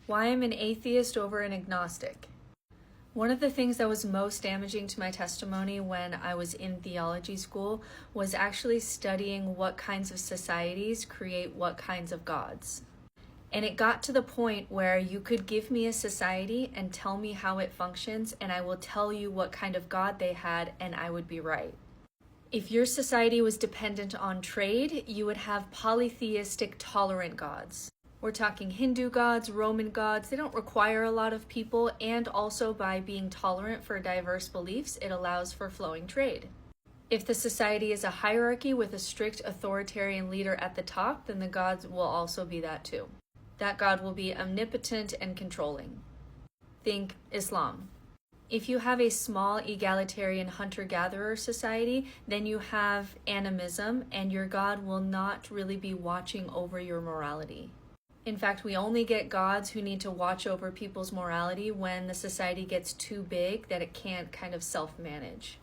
Why I'm an atheist over an agnostic. One of the things that was most damaging to my testimony when I was in theology school was actually studying what kinds of societies create what kinds of gods. And it got to the point where you could give me a society and tell me how it functions, and I will tell you what kind of god they had, and I would be right. If your society was dependent on trade, you would have polytheistic tolerant gods. We're talking Hindu gods, Roman gods. They don't require a lot of people, and also by being tolerant for diverse beliefs, it allows for flowing trade. If the society is a hierarchy with a strict authoritarian leader at the top, then the gods will also be that too. That god will be omnipotent and controlling. Think Islam. If you have a small egalitarian hunter-gatherer society, then you have animism, and your god will not really be watching over your morality. In fact, we only get gods who need to watch over people's morality when the society gets too big that it can't kind of self-manage.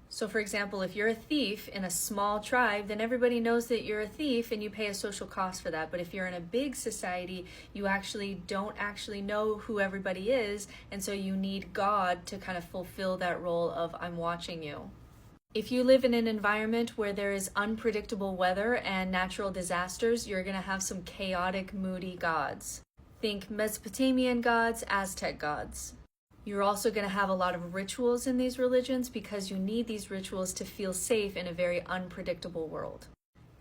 So for example, if you're a thief in a small tribe, then everybody knows that you're a thief and you pay a social cost for that. But if you're in a big society, you actually don't actually know who everybody is, and so you need God to kind of fulfill that role of I'm watching you. If you live in an environment where there is unpredictable weather and natural disasters, you're going to have some chaotic, moody gods. Think Mesopotamian gods, Aztec gods. You're also going to have a lot of rituals in these religions because you need these rituals to feel safe in a very unpredictable world.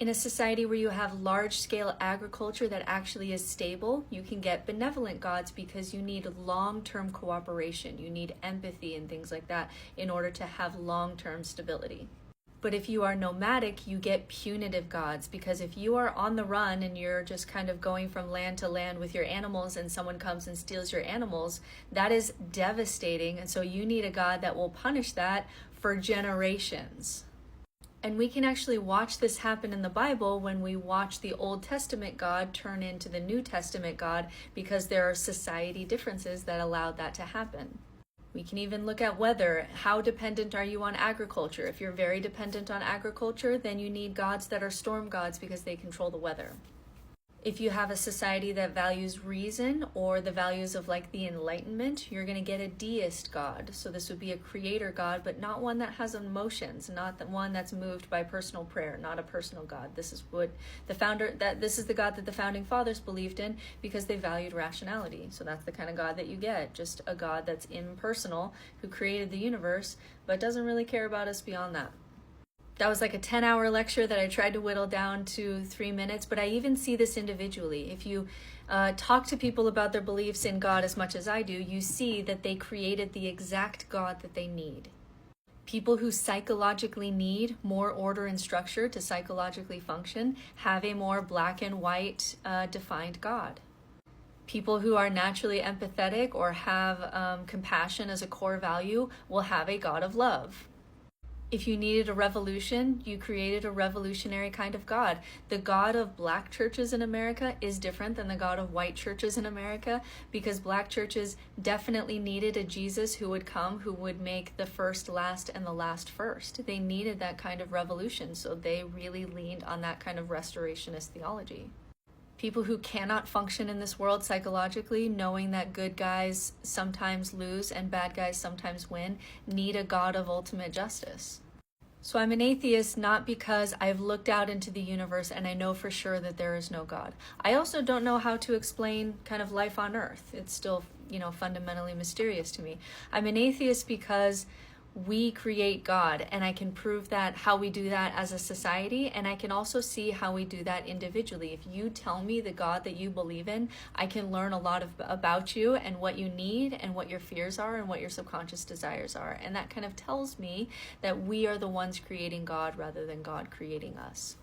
In a society where you have large-scale agriculture that actually is stable, you can get benevolent gods because you need long-term cooperation. You need empathy and things like that in order to have long-term stability. But if you are nomadic, you get punitive gods, because if you are on the run and you're just kind of going from land to land with your animals and someone comes and steals your animals, that is devastating. And so you need a god that will punish that for generations. And we can actually watch this happen in the Bible when we watch the Old Testament God turn into the New Testament God, because there are society differences that allowed that to happen. We can even look at weather. How dependent are you on agriculture? If you're very dependent on agriculture, then you need gods that are storm gods because they control the weather. If you have a society that values reason or the values of like the Enlightenment, you're going to get a deist god. So this would be a creator god, but not one that has emotions, not the one that's moved by personal prayer, not a personal god. This is what this is the god that the founding fathers believed in because they valued rationality. So that's the kind of god that you get, just a god that's impersonal, who created the universe, but doesn't really care about us beyond that. That was like a 10-hour lecture that I tried to whittle down to 3 minutes, but I even see this individually. If you talk to people about their beliefs in God as much as I do, you see that they created the exact God that they need. People who psychologically need more order and structure to psychologically function have a more black and white defined God. People who are naturally empathetic or have compassion as a core value will have a God of love. If you needed a revolution, you created a revolutionary kind of God. The God of black churches in America is different than the God of white churches in America, because black churches definitely needed a Jesus who would come, who would make the first last and the last first. They needed that kind of revolution, so they really leaned on that kind of restorationist theology. People who cannot function in this world psychologically, knowing that good guys sometimes lose and bad guys sometimes win, need a God of ultimate justice. So I'm an atheist not because I've looked out into the universe and I know for sure that there is no God. I also don't know how to explain kind of life on Earth. It's still, fundamentally mysterious to me. I'm an atheist because we create God, and I can prove that, how we do that as a society, and I can also see how we do that individually. If you tell me the God that you believe in, I can learn a lot about you and what you need and what your fears are and what your subconscious desires are. And that kind of tells me that we are the ones creating God rather than God creating us.